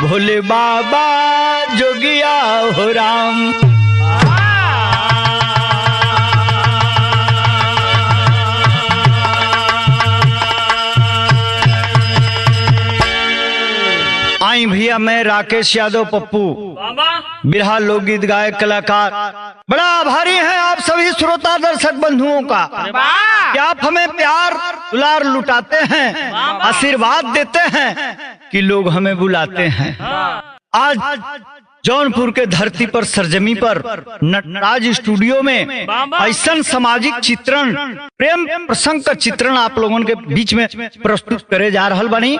भोले बाबा जोगिया हो राम। आई भैया मैं राकेश यादव पप्पू बिरहा लोकगीत गायक कलाकार बड़ा आभारी हैं आप सभी श्रोता दर्शक बंधुओं का कि आप हमें प्यार दुलार लुटाते हैं, आशीर्वाद देते हैं कि लोग हमें बुलाते हैं। आज जौनपुर के धरती पर सरजमी पर नटराज स्टूडियो में ऐसा सामाजिक चित्रण प्रेम प्रसंग का चित्रण आप लोगों के बीच में प्रस्तुत करे जा रहल बनी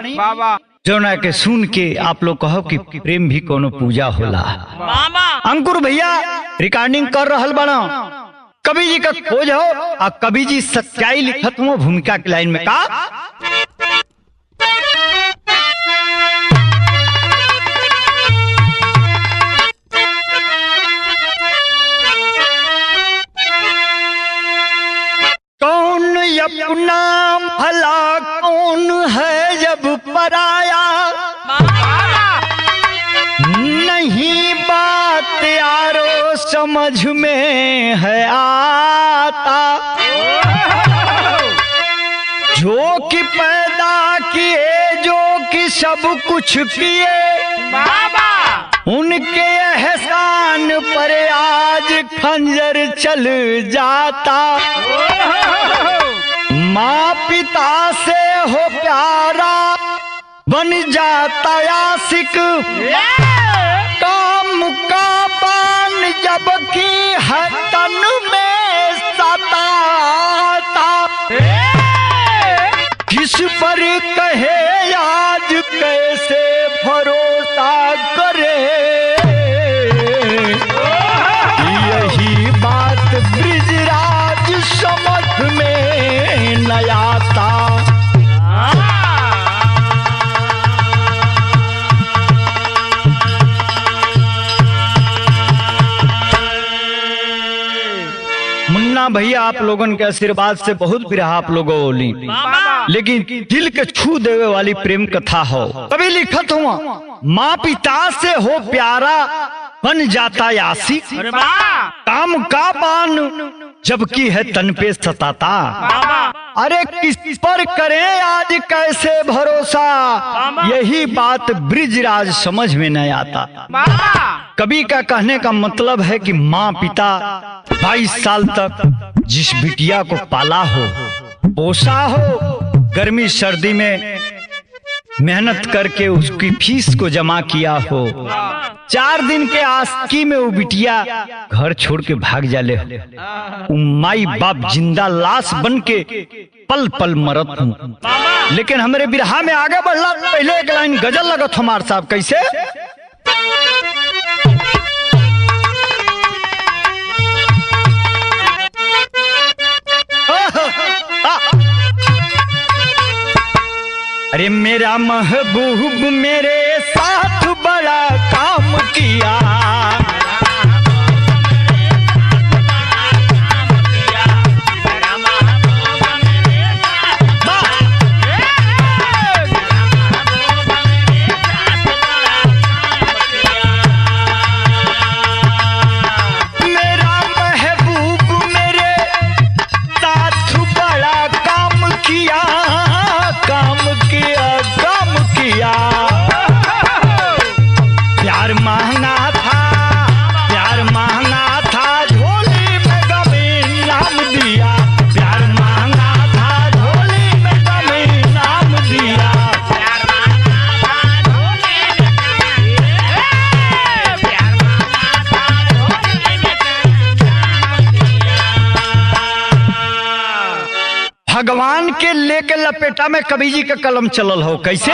जौना के सुन के आप लोग कहो कि प्रेम भी कोनो पूजा होला। अंकुर भैया रिकॉर्डिंग कर रहल बना, कवि जी का खोज हो और कवि जी सच्चाई लिखत हो भूमिका की लाइन में का कौन अपना भला कौन है जब पराया, नहीं बात यारो समझ में है आता। जो कि पैदा किए जो कि सब कुछ किए उनके एहसान पर आज खंजर चल जाता। माँ पिता से हो प्यारा बन जाता आशिक, काम का बान जबकि है तन में सताता। किस पर कहे आज कैसे भरोसा करे, यही बात ब्रिजराज समझ में न आता। मुन्ना भैया आप लोगों के आशीर्वाद से बहुत बिरहा आप लोगों ली, लेकिन दिल के छू देवे वाली प्रेम कथा हो। कभी लिखत हुआ माँ पिता से हो प्यारा बन जाता आशिक, काम का बान जबकि है तन पे सताता। अरे किस पर करें आज कैसे भरोसा, यही बात ब्रिजराज समझ में नहीं आता। कवि का कहने का मतलब है कि माँ पिता 22 साल तक जिस बिटिया को पाला हो, पोसा हो, गर्मी सर्दी में मेहनत करके उसकी फीस को जमा किया हो, 4 दिन के आस्की में वो बिटिया घर छोड़ के भाग जाले हो, माई बाप जिंदा लाश बन के पल पल मरत हूँ। लेकिन हमारे बिरहा में आगे बढ़ला पहले एक लाइन गजल लगत हमार साहब कैसे अरे मेरा महबूब मेरे साथ बड़ा काम किया, भगवान के लेके लपेटा में कवि जी का कलम चलल हो कैसे।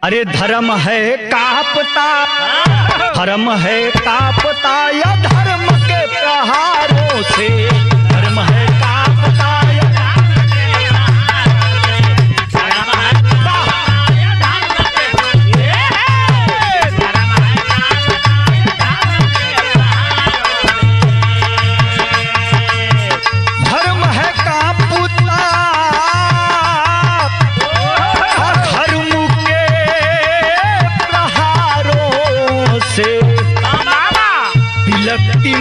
अरे धर्म है कापता, धर्म है कापता या धर्म के प्रहारों से, धर्म है कापता या धर्म है कापता, धर्म के प्रहार से बिलकती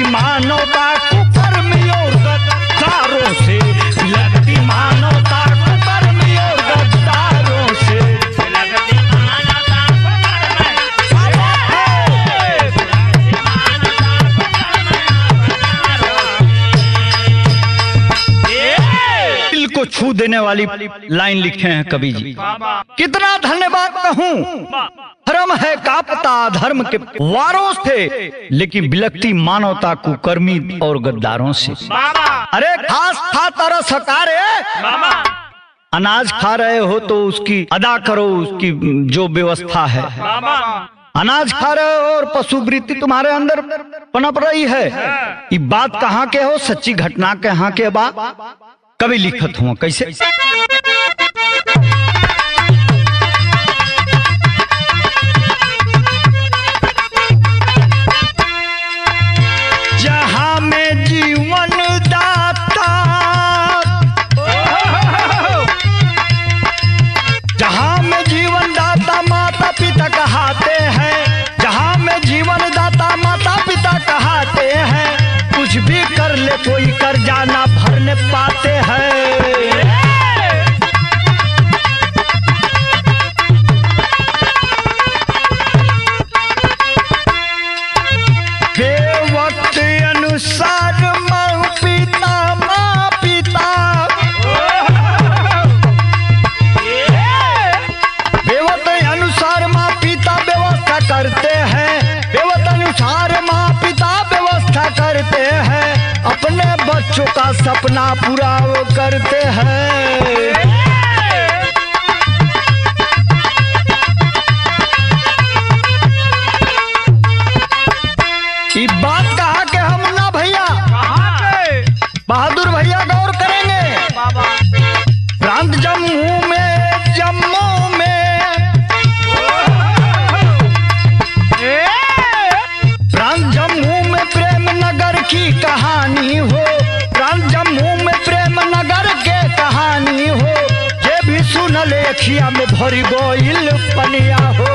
मानवता कुकर्मी और गद्दारों से, बिलकती मानवता कुकर्मी और गद्दारों से। दिल को छू देने वाली लाइन लिखे हैं कवि जी। कितना धन्यवाद कहूं, धर्म है कापता धर्म के वारों से, लेकिन बिलकती मानवता कुकर्मी और गद्दारों से। अरे खास खा तरस हकारे, अनाज खा रहे हो तो उसकी अदा करो, उसकी जो व्यवस्था है। अनाज खा रहे हो और पशु वृत्ति तुम्हारे अंदर पनप रही है। ये बात कहाँ के हो, सच्ची घटना के यहाँ के बात कभी लिखत हूँ कैसे। जहाँ में जीवन दाता, जहाँ में जीवन दाता माता पिता कहाते हैं, जहाँ में जीवन दाता माता पिता कहाते हैं, कुछ भी कर ले कोई कर्जा ना भरने पाते हैं। बेवक्त अनुसार माँ पिता बेवक्त अनुसार माँ पिता व्यवस्था करते हैं, बेवक्त अनुसार माँ पिता व्यवस्था करते हैं, अपने बच्चों का सपना पूरा वो करते हैं। ये बात कहा कि हम ना भैया बहादुर भैया गौर करेंगे। प्रांत जम्मू में प्रांत जम्मू में प्रेम नगर की कहानी हो, प्रांत जम्मू में प्रेम नगर के कहानी हो, ये भी सुन ले अखिया में भरी गोइल पनिया हो।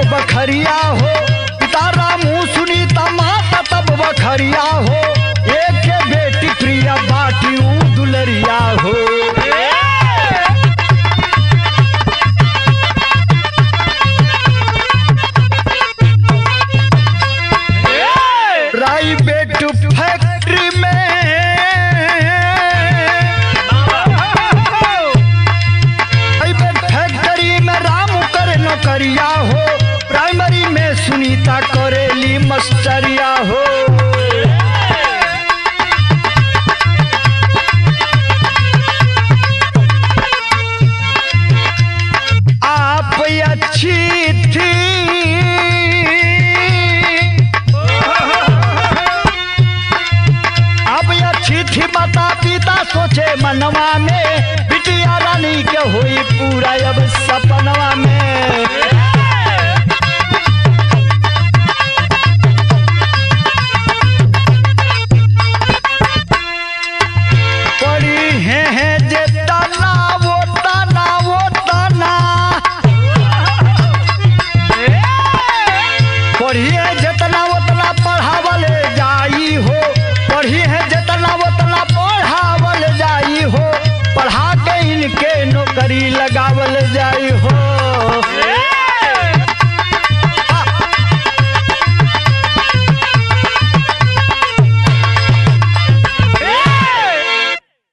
बखरिया हो पिता रामू सुनीता माता तब बखरिया हो, एक बेटी प्रिया बाटी दुलरिया हो। प्राइवेट फैक्ट्री में रामू करे नौकरिया हो, प्राइमरी में सुनीता करेली मस्टरिया हो। आप अच्छी थी आप अच्छी थी माता पिता सोचे मनवा में, बिटिया रानी के हुई पूरा अब सपनवा में। पढ़िए जितना उतना पढ़ावल जाई हो, पढ़िए जितना उतना पढ़ावल जाई हो, पढ़ा के इनके नौकरी लगावल जाई हो।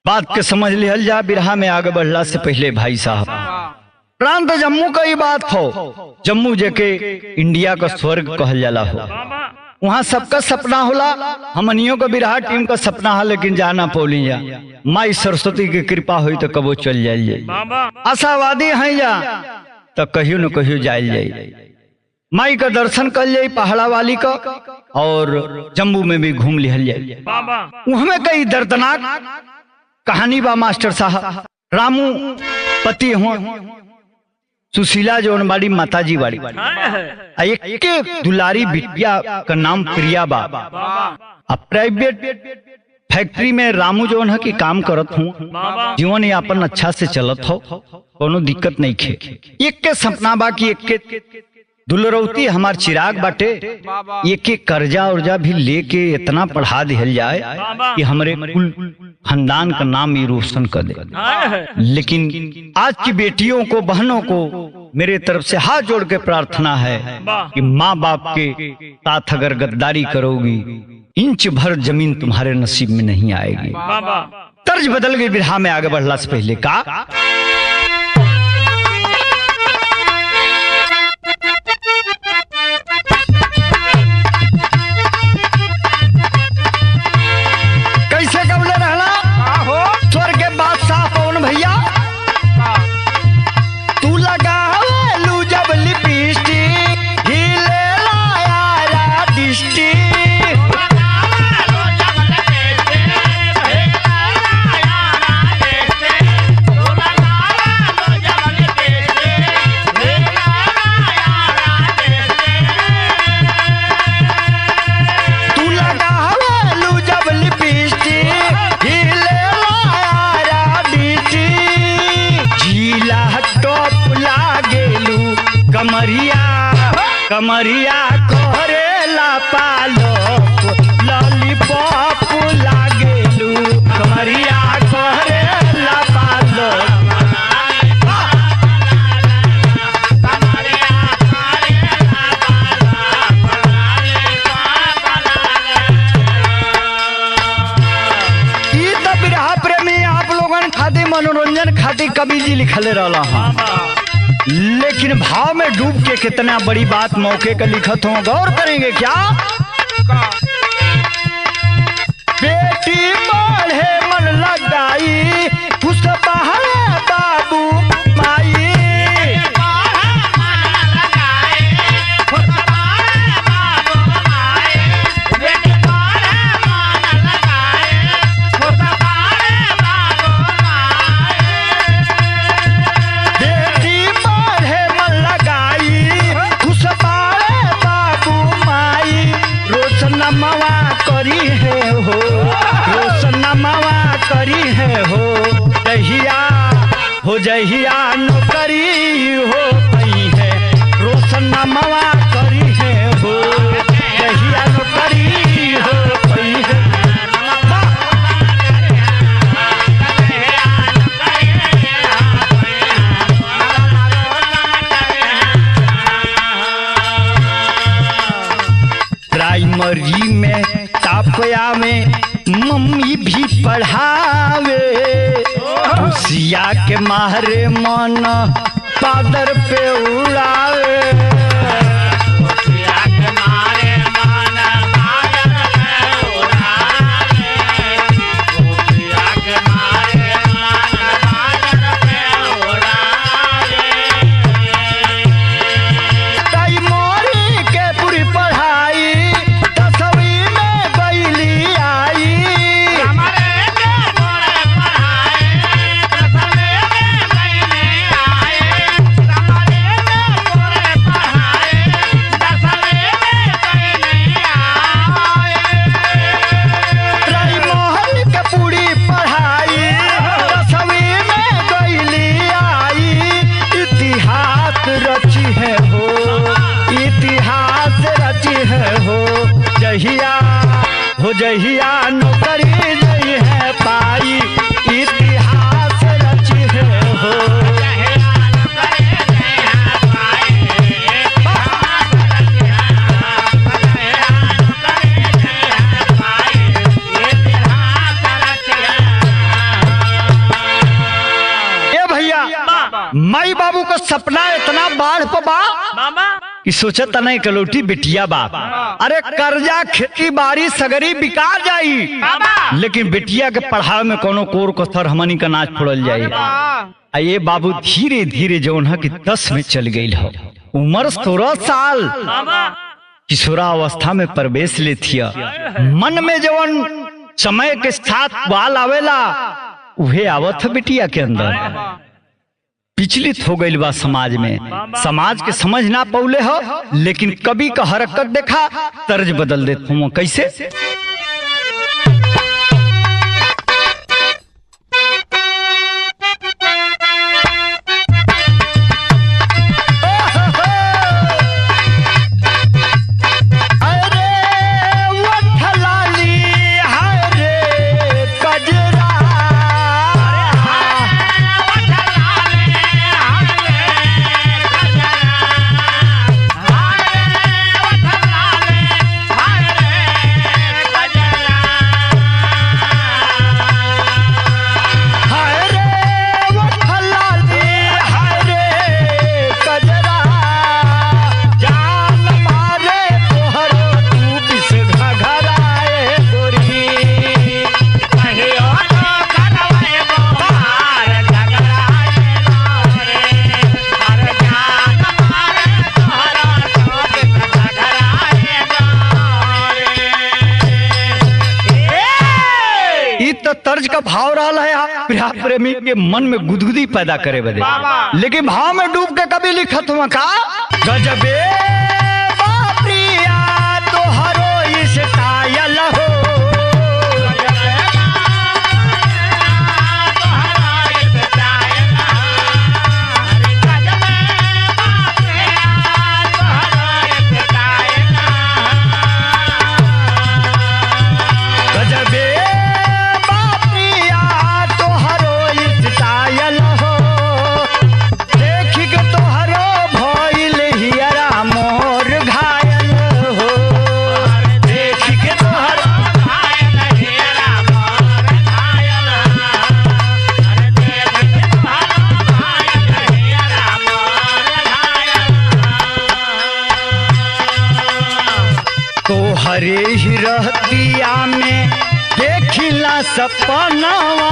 बात के समझ लिहल जा। बिरहा में आगे बढ़ला से पहले भाई साहब, प्रांत जम्मू का ही बात हो, जम्मू जेके इंडिया का स्वर्ग कहल जाला हो, वहाँ सबका सपना होला। हमनियों का बिरहा टीम का सपना है, लेकिन जाना पौली जा। माई सरस्वती की कृपा हुई तो कबो चल जाइए, आशावादी हैं जा तो कहियो न कहियो जाइल जाइए। माई का दर्शन कर जाये पहाड़ा वाली का, और जम्मू में भी घूम लिहल जाइए। वहाँ में कई दर्दनाक कहानी बा मास्टर साहब। रामू पति हो सुशीला जौन बाड़ी माता जी बाड़ी एक दुलारी बिटिया का नाम प्रिया बा। अब प्राइवेट फैक्ट्री में रामू जौन है कि काम करत हूँ, जीवन यापन अच्छा से चलत हो, कोनो दिक्कत नहीं खे। एक के सपना बा कि एक के दुलरौती हमार चिराग बाटे, एक के कर्जा उर्जा भी लेके इतना पढ़ा दिहल जाए कि हमरे कुल खानदान का नाम ही रोशन कर दे। लेकिन आज की बेटियों को, बहनों को मेरे तरफ से हाथ जोड़ के प्रार्थना है कि माँ बाप के साथ अगर गद्दारी करोगी, इंच भर जमीन तुम्हारे नसीब में नहीं आएगी। तर्ज बदल गई बिरहा में आगे बढ़ला से पहले का कैसे कबले रहना स्वर्ग के बादशाह पवन भैया, तू लगा लू जब लिपस्टिक हिले लाया दिष्टि। कमरिया कोरेला पालो लॉलीपॉप लागेलू, कमरिया कोरेला पालो। ई तो बिरहा प्रेमी आप लोगन खातिर मनोरंजन खातिर कवि जी लिखले रहला हां, लेकिन भाव में डूब के कितना बड़ी बात मौके का लिखत हो, गौर करेंगे क्या? बेटी बढ़े मन लगाई खुश बहाए बाबू माई, करी है हो रोशनमवा करी है हो जहिया हो जहिया नौकरी हो पई है, रोशनमवा करी है हो जहिया नौकरी हो पई है। प्राइमरी में टापया में मम्मी भी पढ़ावे, खुशिया के मारे मन पादर पे उड़ावे। जहिया नौकरी नहीं है पाई इतिहास रची है हो, ये भैया माई बाबू का सपना इतना बाढ़ पर बा कि सोचत नहीं कलोटी बिटिया बाप, अरे कर्जा खेती बाड़ी सगरी बिका जाई, लेकिन बिटिया के पढ़ाई में कोनो कोर कसर हमनी का नाच फोड़ल जाई। ये बाबू धीरे धीरे जौन है कि 10 में चल गई हो, उम्र 16 साल, किशोरावस्था में प्रवेश ले थिया। मन में जवन समय के साथ बाल आवेला उहे आवत है बिटिया के अंदर। विचलित हो गई बा समाज में, समाज के समझ ना पौले हो, लेकिन कवि का हरकत देखा, तर्ज बदल देते हो। कैसे? तर्ज का भाव रहा है प्यार प्रेमी के मन में गुदगुदी पैदा करे बदे, लेकिन भाव में डूब के कभी लिखत हुआ का गजबे बाप्रिया तोहरो इस कायल हो। हरे ही रहतिया में देखिला सपनावा,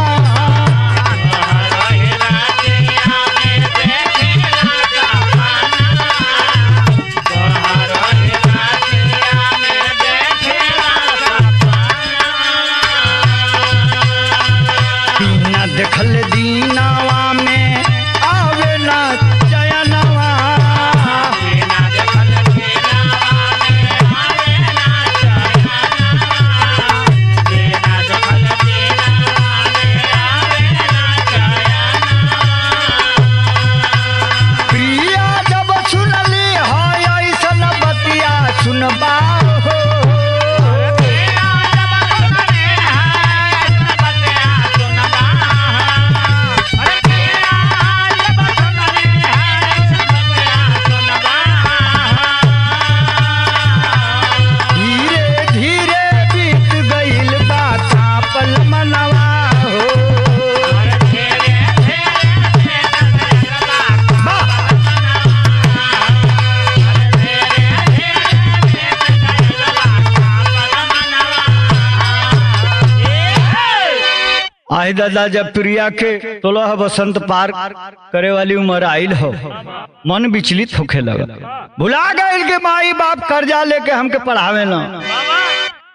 बिना देखल दीनावा में आवे ना चयनवा। आई दादा जब प्रिया के 16 बसंत पार करे वाली उम्र आयल हो, मन विचलित होखे लगा। भुला गए के माई बाप कर्जा लेके हमके पढ़ावे ना,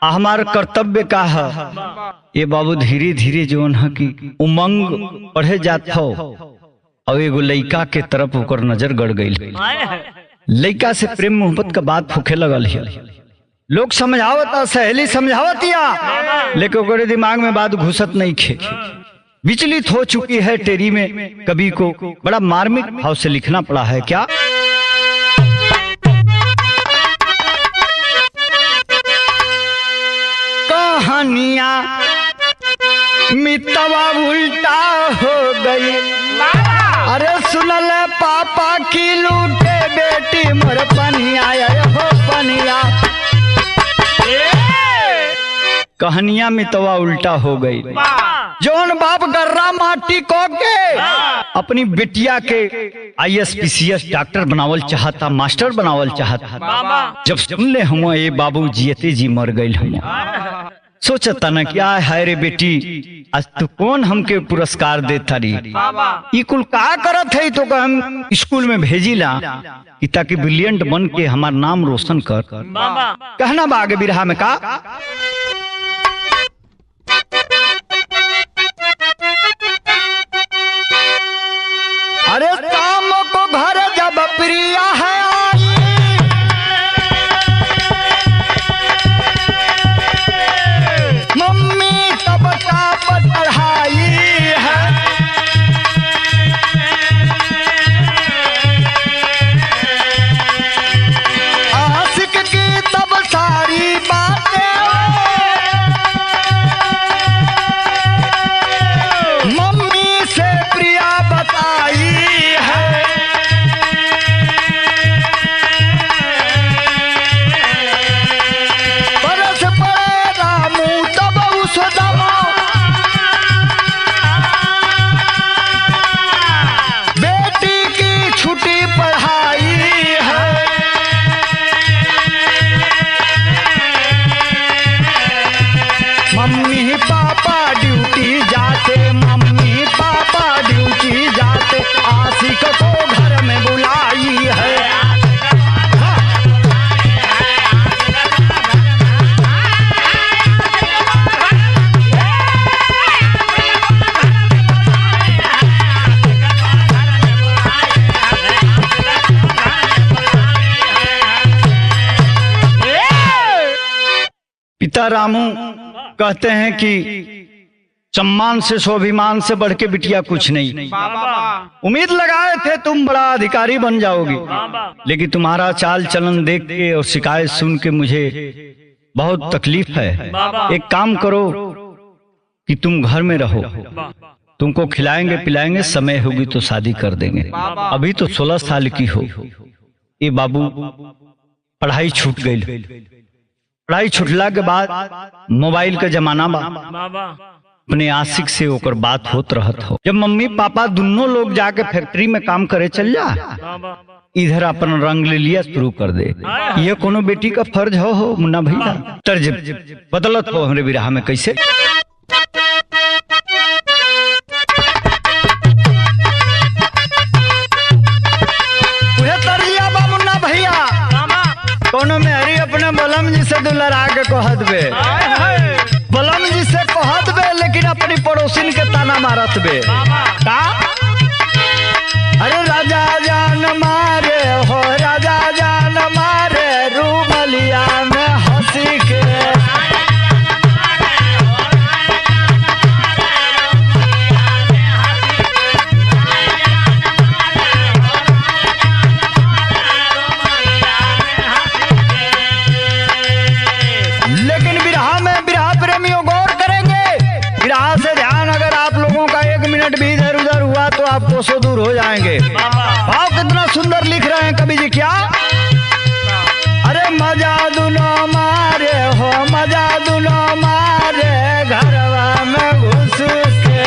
हमार कर्तव्य का है ये बाबू। धीरे धीरे जो है कि उमंग पढ़े जात हो, और एगो लइका के तरफ ओकर नजर गड़ गई। लइका से प्रेम मोहब्बत का बात होखे लगल है। लोग समझावता, सहेली समझावतिया, लेकिन ओकरे दिमाग में बात घुसत नहीं खे। विचलित हो चुकी है टेरी में। कवि को बड़ा मार्मिक भाव से लिखना पड़ा है। क्या कहानियां मितवा उल्टा हो गई, अरे सुनल पापा की लूटे बेटी मोर पनिया हो पनिया। कहानियां में तवा उल्टा हो गई। जौन बाप गर्रा माटी को के अपनी बिटिया के IAS PCS डॉक्टर बनावल चाहता, मास्टर बनावल चाहता, जब सुन ले हम ये बाबू जियते जी मर गई। हम सोचता न क्या है रे बेटी, आज तू कौन हमके पुरस्कार देता रही, कुल का करत है तो हम स्कूल में भेजिला कि ताकि ब्रिलियंट बन के हमार नाम रोशन कर। कहना बा आगे बिरहा में का रामू कहते हैं कि सम्मान से स्वाभिमान से बढ़ के बिटिया कुछ नहीं। उम्मीद लगाए थे तुम बड़ा अधिकारी बन जाओगी, लेकिन तुम्हारा चाल चलन देख के और शिकायत सुन के मुझे बहुत तकलीफ है। एक काम करो कि तुम घर में रहो, तुमको खिलाएंगे पिलाएंगे, समय होगी तो शादी कर देंगे। अभी तो 16 साल की हो। ये बाबू पढ़ाई छूट गई। पढ़ाई छूटला के बाद मोबाइल का जमाना बा, अपने आशिक से होकर बात होत रहत हो। जब मम्मी पापा दोनों लोग जाके फैक्ट्री में काम करे चल जा, इधर अपन रंग ले लिया शुरू कर दे। ये कोनो बेटी का फर्ज हो मुन्ना भैया। तर्ज बदलत हो हमरे विराह में कैसे। कोनो में हरी अपने बलम जी से दुलरा के कहत बे, बलम जी से कहत बे, लेकिन अपनी पड़ोसिन के ताना मारत बे। का? अरे राजा जान मारे हो, राजा जान मारे रूमलिया में हंसी के। आप कोसों दूर हो जाएंगे। भाव कितना सुंदर लिख रहे हैं कवि जी। क्या? अरे मजा दुनो मारे हो, मजा दुनो मारे घरवा में घुस के।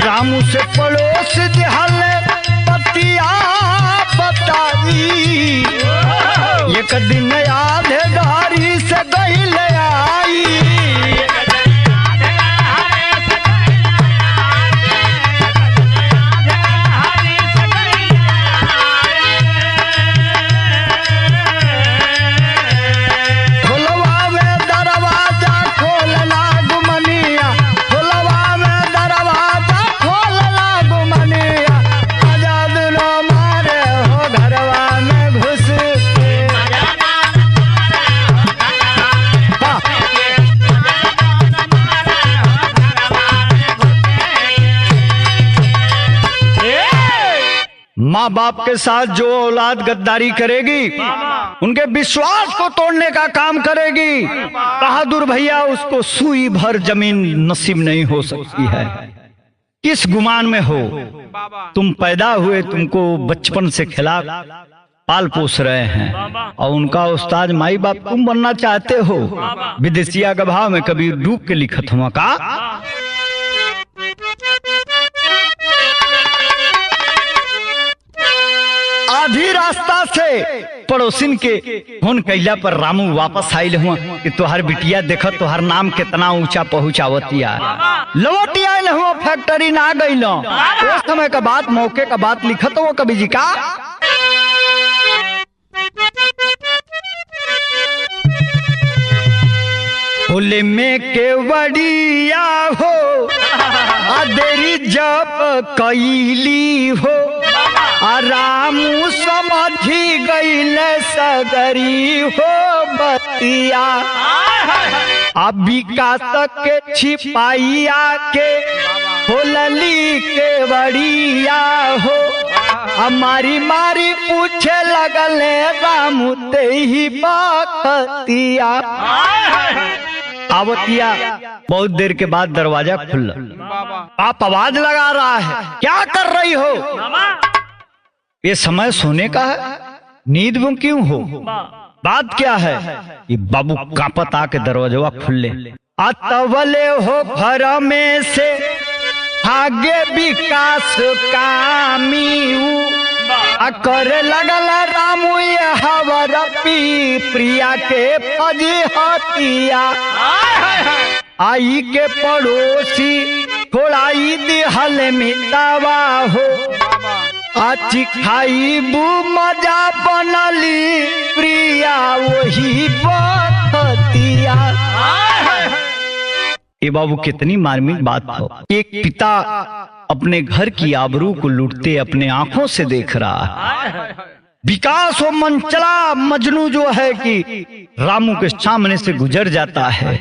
रामू से पड़ोस दिहल एक दिन आधे डारी से गईल आई। खोलवा में दरवाजा खोलना गुमनिया, खोलवा में दरवाजा खोलना गुमनिया। आजाद लो मारे हो घरवा में घुस। माँ बाप के साथ जो औलाद गद्दारी करेगी, उनके विश्वास को तोड़ने का काम करेगी, बहादुर भैया उसको सुई भर जमीन नसीब नहीं हो सकती है। किस गुमान में हो? तुम पैदा हुए, तुमको बचपन से खिला पाल पोस रहे हैं, और उनका उस्ताद माई बाप तुम बनना चाहते हो। विदेशिया का भाव में कभी डूब के लिखत हुआ का। आधी रास्ता से पड़ोसिन के फोन कैला पर रामू वापस आयल हुआ कि तोहर बिटिया देख तोहर नाम कितना ऊंचा पहुंचावतिया। लौट आयल हुआ, फैक्ट्री ना गई लो। उस समय का बात, मौके का बात लिखत हो कवि जी का। होले में केवड़िया हो, अदेरी जब कैली हो, रामू समझी गईल सगरी हो बतिया। अब विकास के छिपाइया के होलली के बड़िया हो, हमारी मारी पूछे लगले रामू ते ही बखतिया। आवतिया बहुत देर के बाद दरवाजा खुला। आप आवाज लगा रहा है, क्या कर रही हो? ये समय सोने का है, नींद में क्यों हो? बात क्या है? ये बाबू कांपत आके दरवाजा खुले। अतवले हो घर में से आगे विकास कामी कर लगल रामू ये हवर पी प्रिया के फजी हतिया। आई के पड़ोसी थोड़ाई दिहल मितावा हो, आची खाई बू मजा बनली प्रिया वही बतिया। ये बाबू कितनी मार्मिक बात हो। एक पिता अपने घर की आबरू को लूटते अपने आंखों से देख रहा है। विकास हो मंचला मजनू जो है कि रामू के सामने से गुजर जाता है।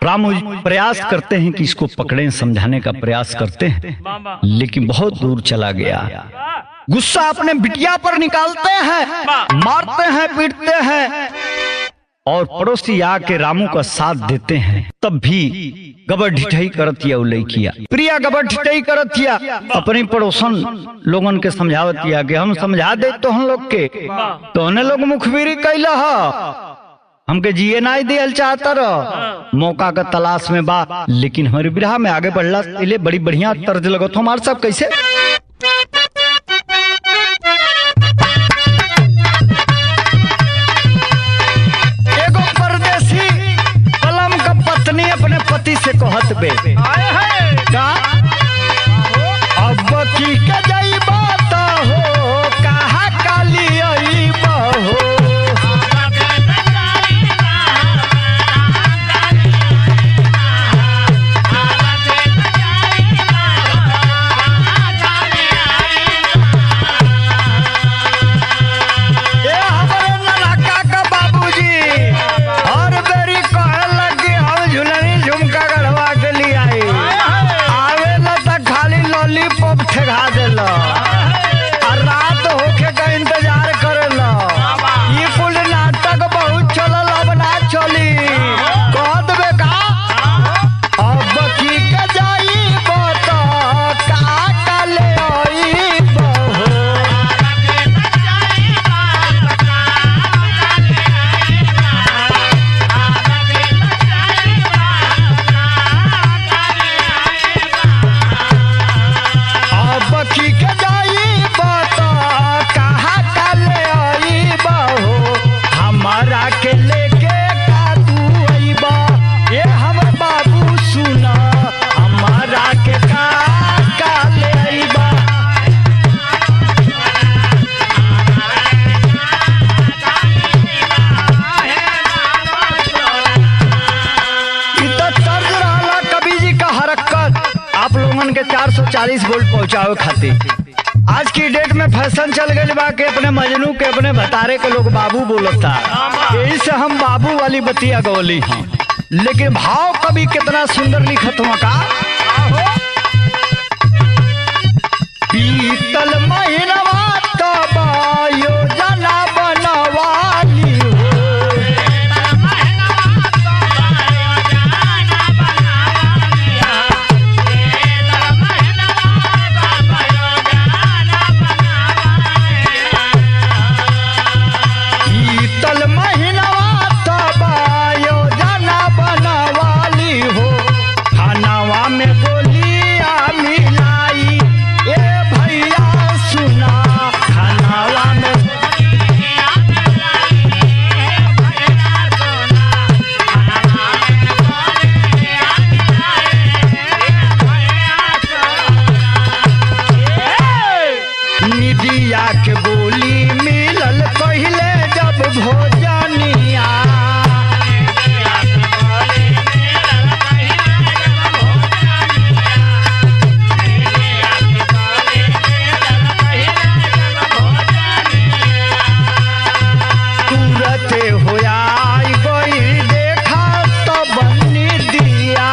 रामू प्रयास करते हैं कि इसको पकड़ें, समझाने का प्रयास करते हैं, लेकिन बहुत दूर चला गया। गुस्सा अपने बिटिया पर निकालते हैं, मारते हैं, पीटते हैं, और पड़ोसी आके रामू का साथ देते हैं। तब भी गबर ढिठाई करतिया उलैकिया प्रिया गबर ढिठाई करतिया अपने पड़ोसन लोगन के समझावतिया कि हम समझा दे तो हम लोग के, तो उन्हें लोग मुखबिरी कैला हमके जिए ना दियल चाहता रह, मौका का तलाश में बा। लेकिन हमारे बिरहा में आगे बढ़ला पहले बड़ी बढ़िया तर्ज लगो तो हमारे सब कैसे। एगो परदेसी कलम का पत्नी अपने पति से कहत बे का अब की के जाई बात हो कहा काली आई बहो। रात होके का इंतजार करेला, ये कुल नाटक बहुत चलल, अब ना चली। कह देबे का अब की के जाई बता का ले आई बहो। अब की के जाई बता कहा का ले आई बहो। हमारा के लेके का तू अइबा, ये हम बाबू सुना, हमारा के का ले अइबा। इतना तर्ज रहला कवि जी का हरकत आप लोगन के 440 वोल्ट पहुंचावे खातिर। आज की डेट में फैशन चल गई बा के अपने मजनू के अपने भतारे के लोग बाबू बोलता, यही से हम बाबू वाली बतिया गौली हैं। लेकिन भाव कभी कितना सुंदर लिखत हुआ का बीतल महीनवा तब योजना बनवाली हो। बीतल महीनवा तब योजना बनवाली हो। खानावा में गोलियां मिलाई ए भैया सुना, खानावा में निदिया के गोली मिलल पहले जब भोजनिया। तुरते होया गई देखा तो बनी दिया।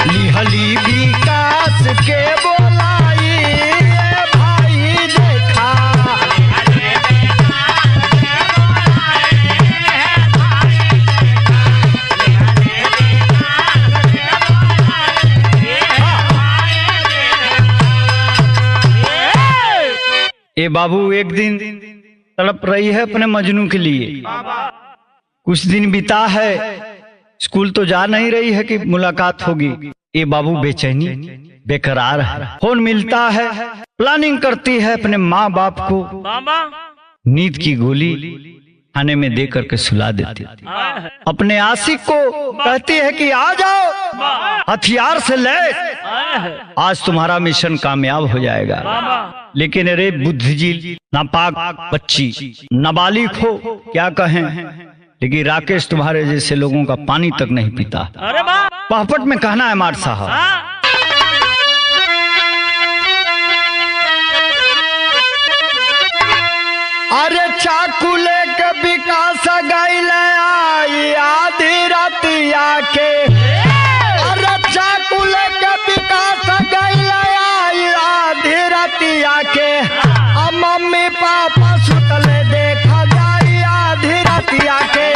लिहली विकास के बोलाई ए भाई देखा। ए बाबू एक दिन तड़प रही है अपने मजनू के लिए। कुछ दिन बीता है, स्कूल तो जा नहीं रही है कि मुलाकात होगी। ये बाबू बेचैनी बेकरार है। फोन मिलता है, प्लानिंग करती है अपने माँ बाप को नींद की गोली खाने में दे करके सुला देती थी। अपने आशिक को कहती है कि आ जाओ, हथियार से लैस, आज तुम्हारा मिशन कामयाब हो जाएगा। लेकिन अरे बुद्धिजील नापाक बच्ची, नाबालिग हो, क्या कहें, लेकिन राकेश तुम्हारे जैसे लोगों का पानी तक नहीं पीता। पहपट में कहना है मार साहब, अरे चाकू लेके विकास गईल आई आधी रातिया के, अरे चाकू लेके विकास गईल आई आधी रातिया के, अब मम्मी पापा सुतले देखा जाई आधी रातिया के।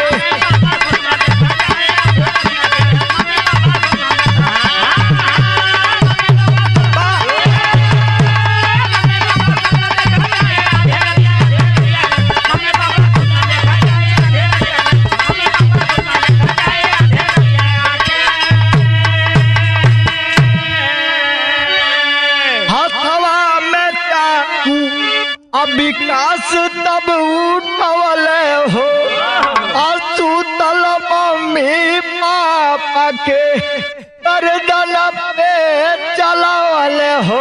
विकास तब उठवले हो, असुतल मम्मी पापा के गर्दन पे चलावले हो।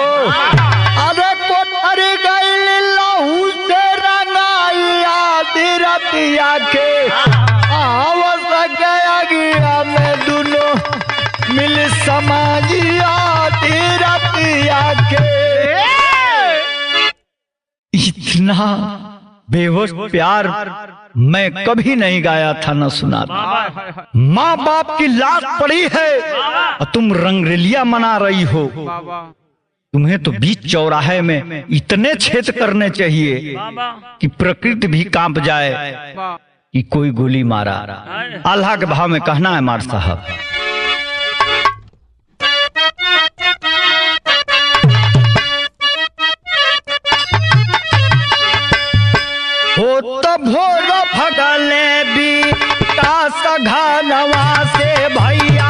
अरे कोठरी गईल लहू से रंगाई आधी रतिया के, आवस गया गिया में दोनों मिल समाजी आधी रतिया के। इतना बेहोश प्यार मैं कभी नहीं गाया था, न सुना था। माँ बाप की लाश पड़ी है और तुम रंगरेलिया मना रही हो। तुम्हें तो बीच चौराहे में इतने छेद करने चाहिए कि प्रकृति भी कांप जाए कि कोई गोली मारा। अल्लाह के भाव में कहना है मार साहब, हो तो भोर भगले भी कास घनवा से भैया,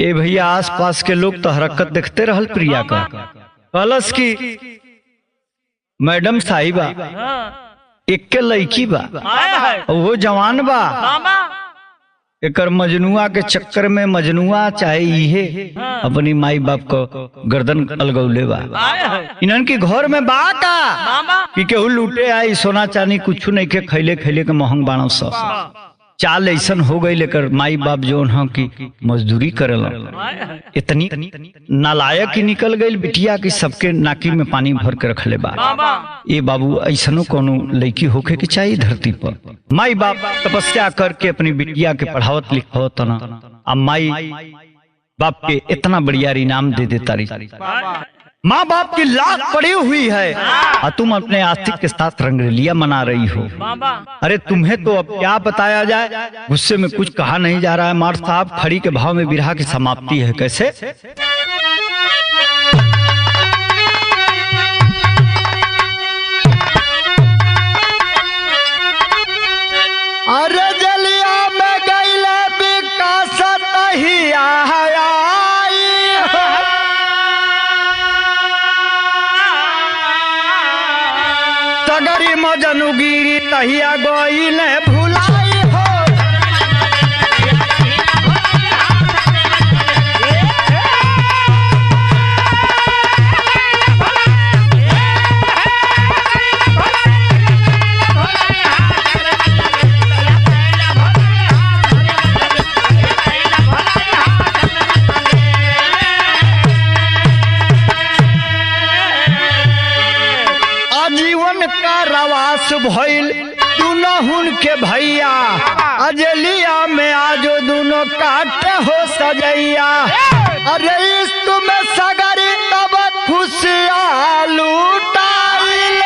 ए भैया आसपास के लोग तो हरकत देखते रहल प्रिया का कलश की मैडम साहिबा एक के लड़की बा वो जवान बा एकर मजनुआ के चक्कर में मजनुआ चाहे इहे अपनी माई बाप को गर्दन अलगौले बा। इन्हन की घर में बा का कि केहू लूटे आई सोना चांदी कुछ नहीं के खैले खैले के महंग बाणो सब चाल ऐसन हो गई लेकर माई बाप जो है कि मजदूरी करेला इतनी नालायक ही निकल गई बिटिया की सबके नाकी में पानी भर के रखले बा। ये बाबू ऐसनो कोनो लड़की होके के चाहिए धरती पर। माई बाप तपस्या करके अपनी बिटिया के पढ़ावत लिखावत ना अब माई बाप के इतना बढ़िया इनाम दे देता रही। माँ बाप की लात पड़ी हुई है और तुम अपने आस्तिक के साथ रंगरेलिया मना रही हो। अरे तुम्हें तो अब क्या बताया जाए, गुस्से में कुछ कहा नहीं जा रहा है। मार साहब खड़ी के भाव में विरह की समाप्ति है कैसे। अरे जलिया में गईले विकासत ही आया सगरी मजनुगिरी तहिया गईले भुलाई हो। आजीवन का रवास भइल दुनहुन के भैया अजलिया में आजो दोनों काटे हो सजैया। अरे इश्क में सगरी तब खुशियाँ लूटाइल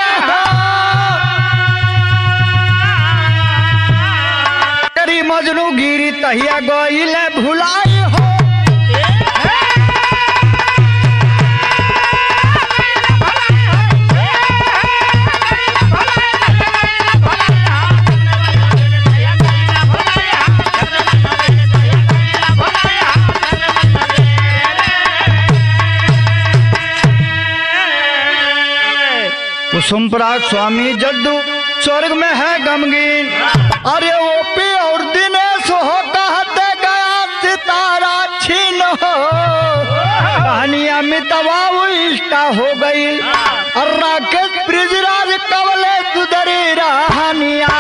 तेरी मजनू गिरी तहिया गईले भुलाई हो। कुसुमपराग स्वामी जद्दू स्वर्ग में है गमगीन। अरे ओपी और दिनेश हो कहते गया सितारा छीन हो। कहानियां मितवा इष्टा हो गई और राकेश ब्रिजराज कवले सुधरी रहानिया।